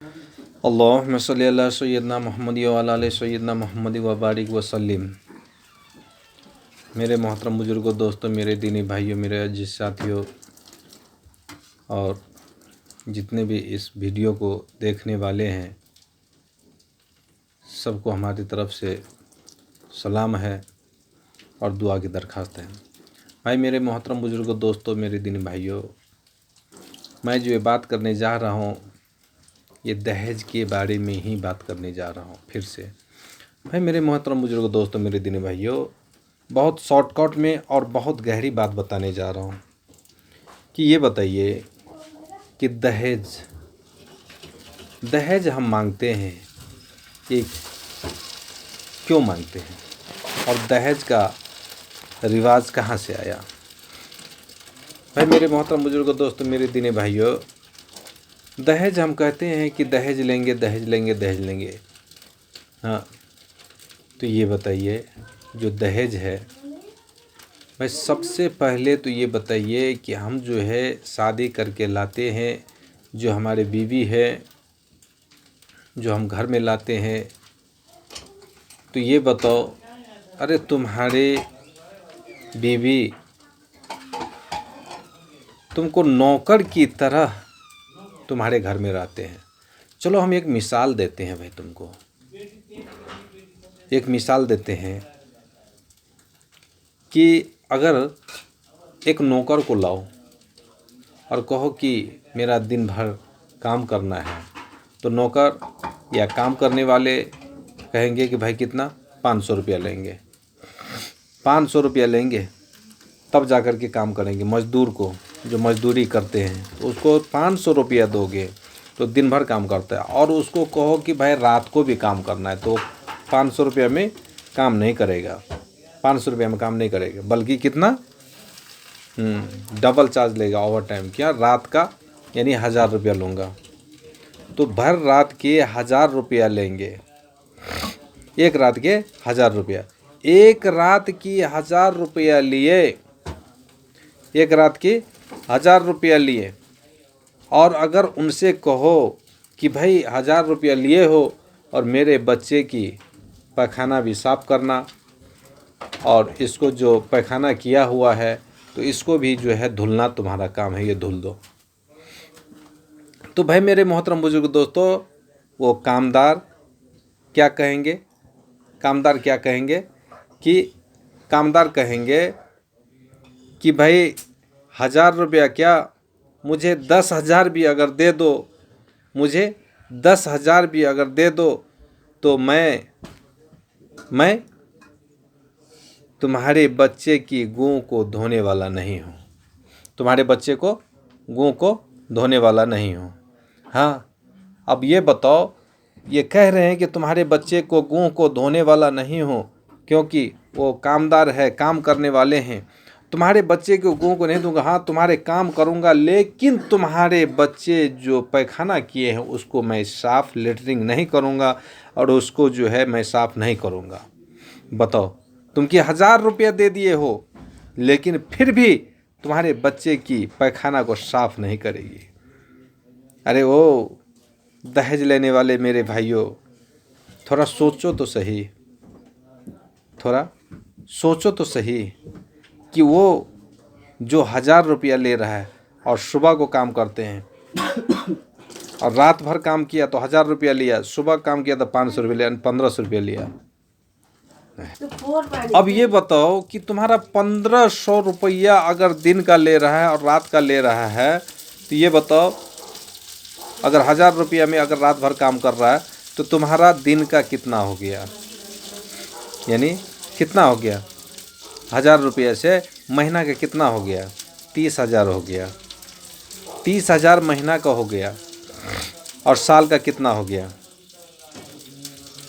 अल्लाहुम्मा सल्ली अला सय्यदना मुहम्मद व अला आलि सय्यदना मुहम्मद व बारिक वसल्लिम। मेरे मोहतरम बुजुर्गों, दोस्तों, मेरे दीनी भाइयों, मेरे अजीज साथियों और जितने भी इस वीडियो को देखने वाले हैं, सबको हमारी तरफ से सलाम है और दुआ की दरख्वास्त है। भाई मेरे मोहतरम बुजुर्गों, दोस्तों, मेरे दीनी भाइयों, मैं जो ये बात करने जा रहा हूँ ये दहेज के बारे में ही बात करने जा रहा हूँ फिर से। भाई मेरे मोहतरम बुजुर्गों, दोस्तों, मेरे दीनी भाइयों, बहुत शॉर्टकट में और बहुत गहरी बात बताने जा रहा हूँ कि ये बताइए कि दहेज हम मांगते हैं, ये क्यों मांगते हैं और दहेज का रिवाज कहाँ से आया। भाई मेरे मोहतरम बुजुर्गों, दोस्तों, मेरे दीनी भाइयों, दहेज हम कहते हैं कि दहेज लेंगे, दहेज लेंगे, दहेज लेंगे। हाँ, तो ये बताइए जो दहेज है, भाई सबसे पहले तो ये बताइए कि हम जो है शादी करके लाते हैं, जो हमारे बीवी है, जो हम घर में लाते हैं, तो ये बताओ, अरे तुम्हारे बीवी तुमको नौकर की तरह तुम्हारे घर में रहते हैं। चलो हम एक मिसाल देते हैं भाई, तुमको एक मिसाल देते हैं कि अगर एक नौकर को लाओ और कहो कि मेरा दिन भर काम करना है, तो नौकर या काम करने वाले कहेंगे कि भाई कितना, 500 रुपया लेंगे। 500 रुपया लेंगे तब जा कर के काम करेंगे। मज़दूर को, जो मज़दूरी करते हैं, तो उसको 500 रुपया दोगे तो दिन भर काम करता है। और उसको कहो कि भाई रात को भी काम करना है, तो 500 रुपया में काम नहीं करेगा, 500 रुपया में काम नहीं करेगा, बल्कि कितना डबल चार्ज लेगा, ओवर टाइम। क्या, रात का, यानी 1000 रुपया लूँगा, तो भर रात के 1000 रुपया लेंगे। एक रात के 1000 रुपया, एक रात की 1000 रुपया लिए, एक रात की 1000 रुपया लिए। और अगर उनसे कहो कि भाई 1000 रुपया लिए हो और मेरे बच्चे की पैखाना भी साफ़ करना, और इसको जो पैखाना किया हुआ है तो इसको भी जो है धुलना तुम्हारा काम है, ये धुल दो। तो भाई मेरे मोहतरम बुजुर्ग दोस्तों, वो कामदार क्या कहेंगे, कामदार क्या कहेंगे कि कामदार कहेंगे कि भाई 1000 रुपया क्या, मुझे 10,000 भी अगर दे दो, मुझे 10,000 भी अगर दे दो, तो मैं तुम्हारे बच्चे की गूँ को धोने वाला नहीं हूँ, तुम्हारे बच्चे को गूँ को धोने वाला नहीं हूँ। हाँ, अब ये बताओ, ये कह रहे हैं कि तुम्हारे बच्चे को गूँ को धोने वाला नहीं हूँ क्योंकि वो कामदार है, काम करने वाले हैं। तुम्हारे बच्चे को गूँ को नहीं दूंगा, हाँ तुम्हारे काम करूंगा, लेकिन तुम्हारे बच्चे जो पैखाना किए हैं उसको मैं साफ़ लेटरिंग नहीं करूंगा और उसको जो है मैं साफ़ नहीं करूंगा। बताओ, तुम कि 1000 रुपया दे दिए हो, लेकिन फिर भी तुम्हारे बच्चे की पैखाना को साफ़ नहीं करेगी। अरे ओ दहेज लेने वाले मेरे भाइयों, थोड़ा सोचो तो सही, थोड़ा सोचो तो सही कि वो जो 1000 रुपया ले रहा है और सुबह को काम करते हैं और रात भर काम किया तो 1000 रुपया लिया, सुबह काम किया तो 500 रुपया लिया, 1500 रुपया लिया। अब ये बताओ कि तुम्हारा 1500 रुपया अगर दिन का ले रहा है और रात का ले रहा है, तो ये बताओ, अगर 1000 रुपया में अगर रात भर काम कर रहा है तो तुम्हारा दिन का कितना हो गया, यानी कितना हो गया। 1000 रुपये से महीना का कितना हो गया, 30,000 हो गया। 30,000 महीना का हो गया। और साल का कितना हो गया,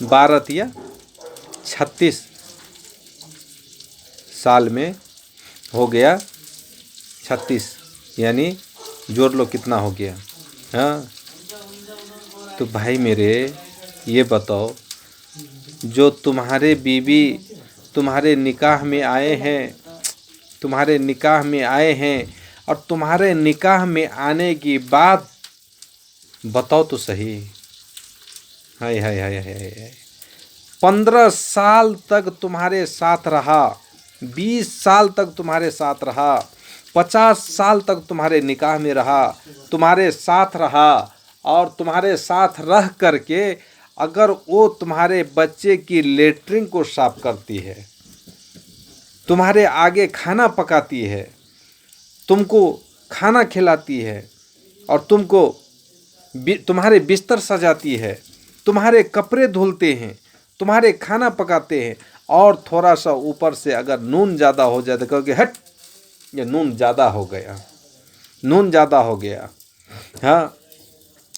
12 या 36 साल में हो गया 36, यानी जोड़ लो कितना हो गया। हाँ, तो भाई मेरे ये बताओ, जो तुम्हारे बीवी तुम्हारे निकाह में आए हैं, तुम्हारे निकाह में आए हैं, और तुम्हारे निकाह में आने की बात बताओ तो सही, हाय हाय हाय हाय हाय। 15 साल तक तुम्हारे साथ रहा, 20 साल तक तुम्हारे साथ रहा, 50 साल तक तुम्हारे निकाह में रहा, तुम्हारे साथ रहा, और तुम्हारे साथ रह करके अगर वो तुम्हारे बच्चे की लेटरिन को साफ करती है, तुम्हारे आगे खाना पकाती है, तुमको खाना खिलाती है, और तुमको तुम्हारे बिस्तर सजाती है, तुम्हारे कपड़े धुलते हैं, तुम्हारे खाना पकाते हैं, और थोड़ा सा ऊपर से अगर नून ज़्यादा हो जाए तो कहोगे हट, ये नून ज़्यादा हो गया, नून ज़्यादा हो गया। हाँ,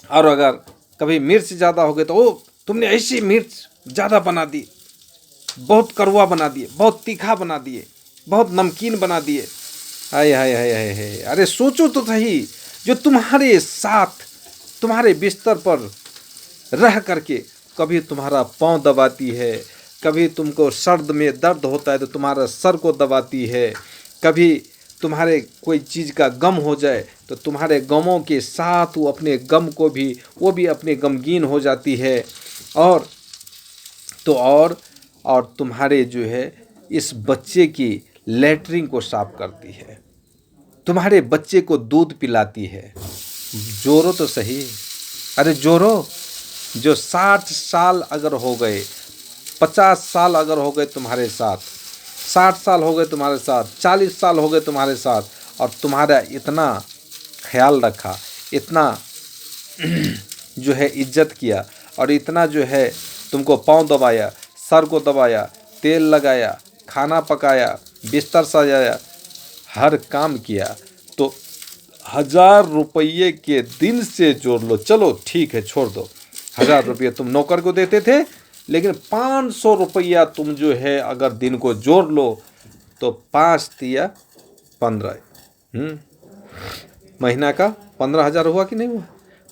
और अगर कभी मिर्च ज़्यादा हो गई तो ओ तुमने ऐसी मिर्च ज़्यादा बना दी, बहुत कड़वा बना दिए, बहुत तीखा बना दिए, बहुत नमकीन बना दिए। हाय हाय हाय हाय हाय। अरे सोचो तो सही, जो तुम्हारे साथ तुम्हारे बिस्तर पर रह करके कभी तुम्हारा पाँव दबाती है, कभी तुमको सर्द में दर्द होता है तो तुम्हारा सर को दबाती है, कभी तुम्हारे कोई चीज़ का गम हो जाए तो तुम्हारे गमों के साथ वो अपने गम को भी, वो भी अपने गमगीन हो जाती है, और तो और तुम्हारे जो है इस बच्चे की लेटरिन को साफ करती है, तुम्हारे बच्चे को दूध पिलाती है। जोरो तो सही। अरे जोरो, जो 60 साल अगर हो गए, 50 साल अगर हो गए तुम्हारे साथ, 60 साल हो गए तुम्हारे साथ, 40 साल हो गए तुम्हारे साथ, और तुम्हारा इतना ख्याल रखा, इतना जो है इज्जत किया, और इतना जो है तुमको पाँव दबाया, सर को दबाया, तेल लगाया, खाना पकाया, बिस्तर सजाया, हर काम किया, तो 1000 रुपये के दिन से जोड़ लो। चलो ठीक है, छोड़ दो, 1000 रुपये तुम नौकर को देते थे, लेकिन 500 रुपया तुम जो है अगर दिन को जोड़ लो तो 5 तिया 15, महीना का 15,000 हुआ कि नहीं हुआ?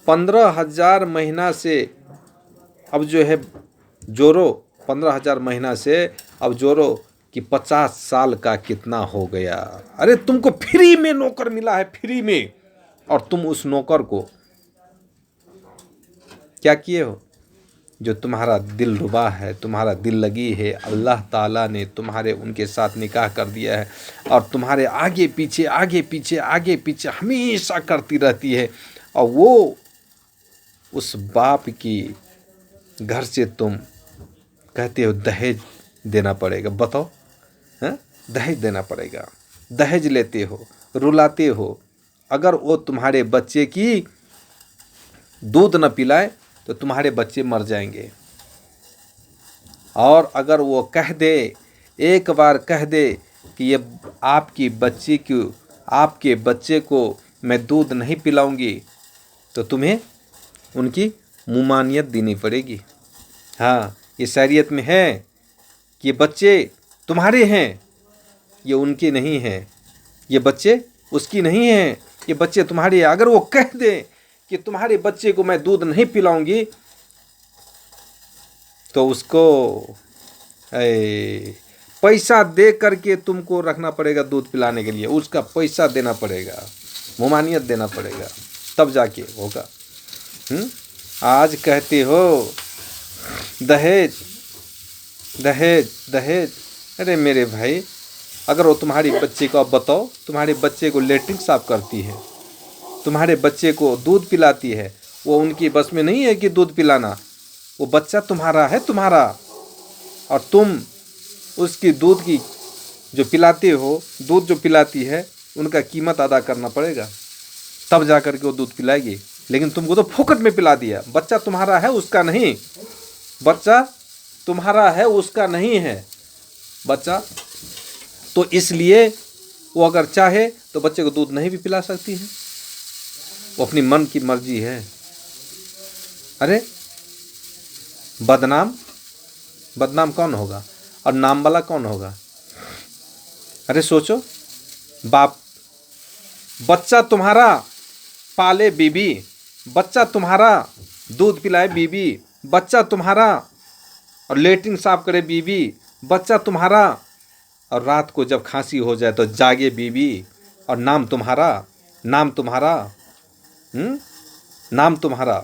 15,000 महीना से अब जो है जोड़ो, 15,000 महीना से अब जोड़ो कि 50 साल का कितना हो गया। अरे तुमको फ्री में नौकर मिला है, फ्री में, और तुम उस नौकर को क्या किए हो? जो तुम्हारा दिल रुबा है, तुम्हारा दिल लगी है, अल्लाह ताला ने तुम्हारे उनके साथ निकाह कर दिया है, और तुम्हारे आगे पीछे आगे पीछे आगे पीछे हमेशा करती रहती है, और वो उस बाप की घर से तुम कहते हो दहेज देना पड़ेगा। बताओ, हैं? दहेज देना पड़ेगा, दहेज लेते हो, रुलाते हो। अगर वो तुम्हारे बच्चे की दूध न पिलाए तो तुम्हारे बच्चे मर जाएंगे, और अगर वो कह दे, एक बार कह दे कि ये आपकी बच्ची की, आपके बच्चे को मैं दूध नहीं पिलाऊंगी, तो तुम्हें उनकी मुमानियत देनी पड़ेगी। हाँ, ये शरीयत में है कि ये बच्चे तुम्हारे हैं, ये उनके नहीं हैं, ये बच्चे उसकी नहीं हैं, ये बच्चे तुम्हारे हैं। अगर वो कह दे कि तुम्हारे बच्चे को मैं दूध नहीं पिलाऊंगी, तो उसको पैसा दे करके तुमको रखना पड़ेगा दूध पिलाने के लिए, उसका पैसा देना पड़ेगा, मुमानियत देना पड़ेगा, तब जाके होगा। आज कहते हो दहेज दहेज दहेज। अरे मेरे भाई, अगर वो तुम्हारी बच्चे को, अब बताओ, तुम्हारे बच्चे को लेटरिन साफ करती है, तुम्हारे बच्चे को दूध पिलाती है, वो उनकी बस में नहीं है कि दूध पिलाना, वो बच्चा तुम्हारा है, तुम्हारा, और तुम उसकी दूध की जो पिलाते हो, दूध जो पिलाती है, उनका कीमत अदा करना पड़ेगा, तब जा कर के वो दूध पिलाएगी। लेकिन तुमको तो फोकट में पिला दिया। बच्चा तुम्हारा है, उसका नहीं, बच्चा तुम्हारा है, उसका नहीं है बच्चा। तो इसलिए वो अगर चाहे तो बच्चे को दूध नहीं भी पिला सकती है, वो अपनी मन की मर्जी है। अरे बदनाम बदनाम कौन होगा, और नाम वाला कौन होगा? अरे सोचो, बाप, बच्चा तुम्हारा पाले बीबी, बच्चा तुम्हारा दूध पिलाए बीबी, बच्चा तुम्हारा और लेटरिन साफ करे बीबी, बच्चा तुम्हारा, और रात को जब खांसी हो जाए तो जागे बीबी, और नाम तुम्हारा, नाम तुम्हारा, नाम तुम्हारा।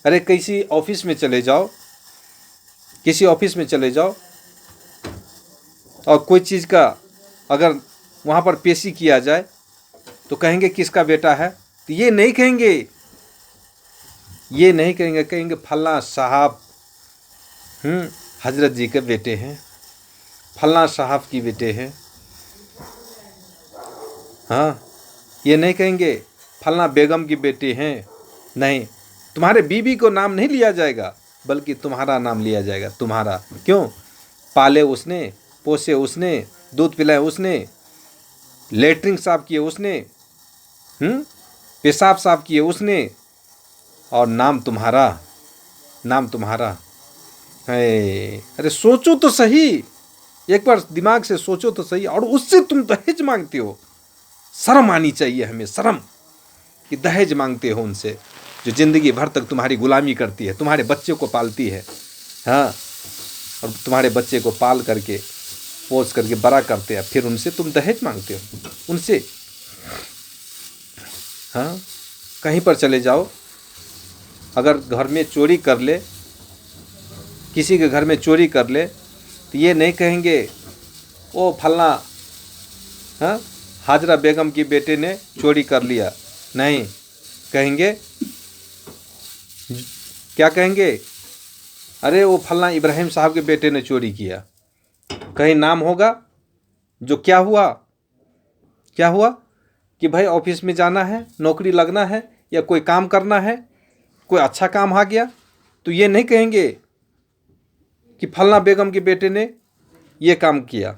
अरे किसी ऑफिस में चले जाओ, किसी ऑफिस में चले जाओ और कोई चीज़ का अगर वहाँ पर पेशी किया जाए तो कहेंगे किसका बेटा है, तो ये नहीं कहेंगे, ये नहीं कहेंगे, कहेंगे फलां साहब हजरत जी के बेटे हैं, फलां साहब की बेटे हैं। हाँ, ये नहीं कहेंगे फलां बेगम की बेटे हैं। नहीं, तुम्हारे बीवी को नाम नहीं लिया जाएगा, बल्कि तुम्हारा नाम लिया जाएगा। तुम्हारा क्यों? पाले उसने, पोसे उसने, दूध पिलाए उसने, लेटरिन साफ किए उसने, पेशाब साफ किए उसने, और नाम तुम्हारा, नाम तुम्हारा है। अरे सोचो तो सही, एक बार दिमाग से सोचो तो सही। और उससे तुम दहेज मांगते हो, शर्म आनी चाहिए हमें, शर्म, कि दहेज मांगते हो उनसे जो ज़िंदगी भर तक तुम्हारी गुलामी करती है, तुम्हारे बच्चे को पालती है। हाँ, और तुम्हारे बच्चे को पाल करके पोस करके बड़ा करते हैं, फिर उनसे तुम दहेज मांगते हो उनसे। हाँ, कहीं पर चले जाओ, अगर घर में चोरी कर ले, किसी के घर में चोरी कर ले, तो ये नहीं कहेंगे ओ फलना हाँ हाजरा बेगम की बेटे ने चोरी कर लिया। नहीं, कहेंगे, क्या कहेंगे? अरे वो फलना इब्राहिम साहब के बेटे ने चोरी किया। कहीं नाम होगा जो क्या हुआ, क्या हुआ कि भाई ऑफिस में जाना है, नौकरी लगना है, या कोई काम करना है, कोई अच्छा काम आ गया, तो ये नहीं कहेंगे कि फलना बेगम के बेटे ने ये काम किया,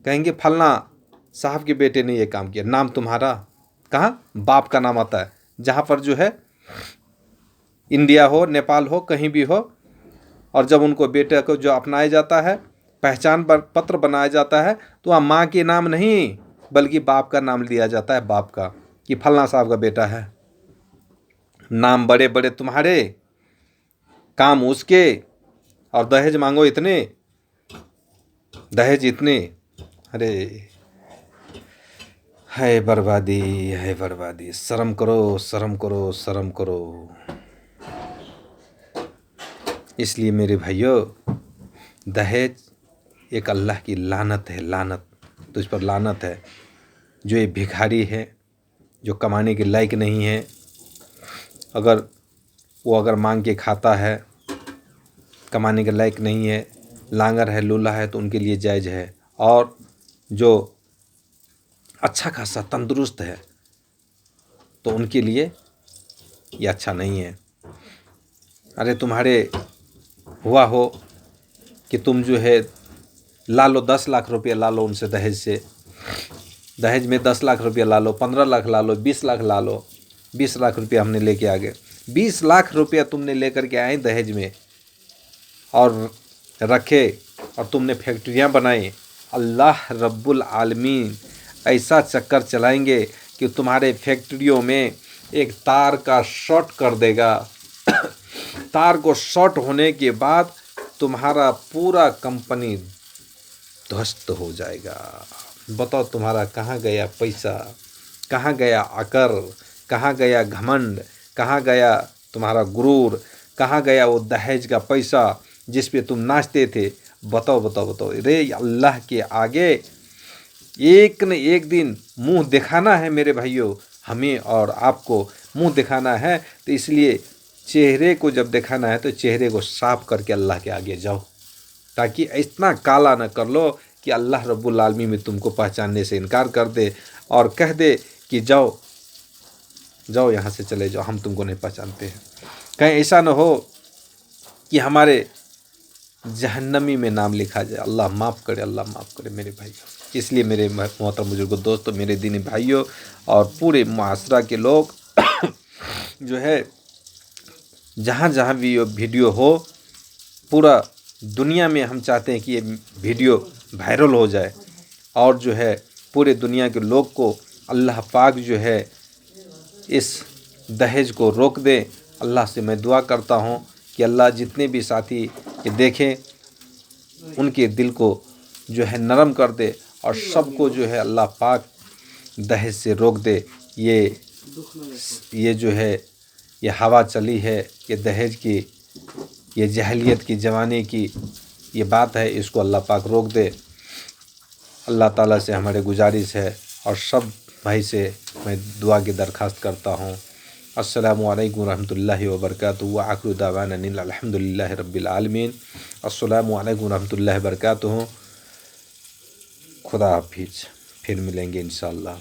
कहेंगे फलना साहब के बेटे ने ये काम किया। नाम तुम्हारा कहाँ? बाप का नाम आता है। जहाँ पर जो है इंडिया हो, नेपाल हो, कहीं भी हो, और जब उनको बेटे को जो अपनाया जाता है, पहचान पत्र बनाया जाता है, तो वहाँ माँ के नाम नहीं बल्कि बाप का नाम लिया जाता है, बाप का, कि फलना साहब का बेटा है। नाम बड़े बड़े तुम्हारे, काम उसके, और दहेज मांगो इतने, दहेज इतने। अरे है बर्बादी, है बर्बादी। शर्म करो, शर्म करो, शर्म करो। इसलिए मेरे भाइयों, दहेज एक अल्लाह की लानत है, लानत। तो इस पर लानत है। जो ये भिखारी है, जो कमाने के लायक नहीं है, अगर वो अगर मांग के खाता है, कमाने के लायक नहीं है, लांगर है, लूला है, तो उनके लिए जायज़ है। और जो अच्छा खासा तंदुरुस्त है, तो उनके लिए ये अच्छा नहीं है। अरे तुम्हारे हुआ हो कि तुम जो है ला लो 10 लाख रुपया, ला लो उनसे दहेज से, दहेज में 10 लाख रुपया ला लो, 15 लाख ला लो, 20 लाख ला लो। 20 लाख रुपया हमने लेके आ गए, 20 लाख रुपया तुमने लेकर के आए दहेज में और रखे, और तुमने फैक्ट्रियाँ बनाई। अल्लाह रब्बुल आलमीन ऐसा चक्कर चलाएंगे कि तुम्हारे फैक्ट्रियों में एक तार का शॉर्ट कर देगा। तार को शॉर्ट होने के बाद तुम्हारा पूरा कंपनी ध्वस्त हो जाएगा। बताओ तुम्हारा कहाँ गया पैसा, कहाँ गया अकर, कहाँ गया घमंड, कहाँ गया तुम्हारा गुरूर, कहाँ गया वो दहेज का पैसा जिस पे तुम नाचते थे? बताओ बताओ बताओ। रे अल्लाह के आगे एक न एक दिन मुंह दिखाना है मेरे भाइयों, हमें और आपको मुंह दिखाना है। तो इसलिए चेहरे को जब दिखाना है तो चेहरे को साफ करके अल्लाह के आगे जाओ, ताकि इतना काला न कर लो कि अल्लाह रब्बुल आलमीन में तुमको पहचानने से इनकार कर दे और कह दे कि जाओ जाओ यहाँ से चले जाओ, हम तुमको नहीं पहचानते हैं। कहीं ऐसा न हो कि हमारे जहन्नमी में नाम लिखा जाए। अल्लाह माफ़ करे, अल्लाह माफ़ करे मेरे भाइयों। इसलिए मेरे मोहतरम बुजुर्गों, दोस्तों, मेरे दीनी भाइयों और पूरे मुआशरा के लोग जो है जहाँ जहाँ भी ये वीडियो हो, पूरा दुनिया में हम चाहते हैं कि ये वीडियो वायरल हो जाए और जो है पूरे दुनिया के लोग को अल्लाह पाक जो है इस दहेज को रोक दे। अल्लाह से मैं दुआ करता हूँ कि अल्लाह जितने भी साथी ये देखें उनके दिल को जो है नरम कर दे और सबको जो है अल्लाह पाक दहेज से रोक दे। ये जो है ये हवा चली है, ये दहेज की, ये जहलियत की ज़माने की ये बात है, इसको अल्लाह पाक रोक दे। अल्लाह ताला से हमारे गुजारिश है और सब भाई से मैं दुआ की दरख्वास्त करता हूँ। अस्सलामु अलैकुम रहमतुल्लाहि व बरकातुहू व आखिरु दावाना अनिल अल्हम्दुलिल्लाहि रब्बिल आलमीन। अस्सलामु अलैकुम रहमतुल्लाहि व बरकातुहू। खुदा हाफिज़, फिर मिलेंगे इंशाअल्लाह।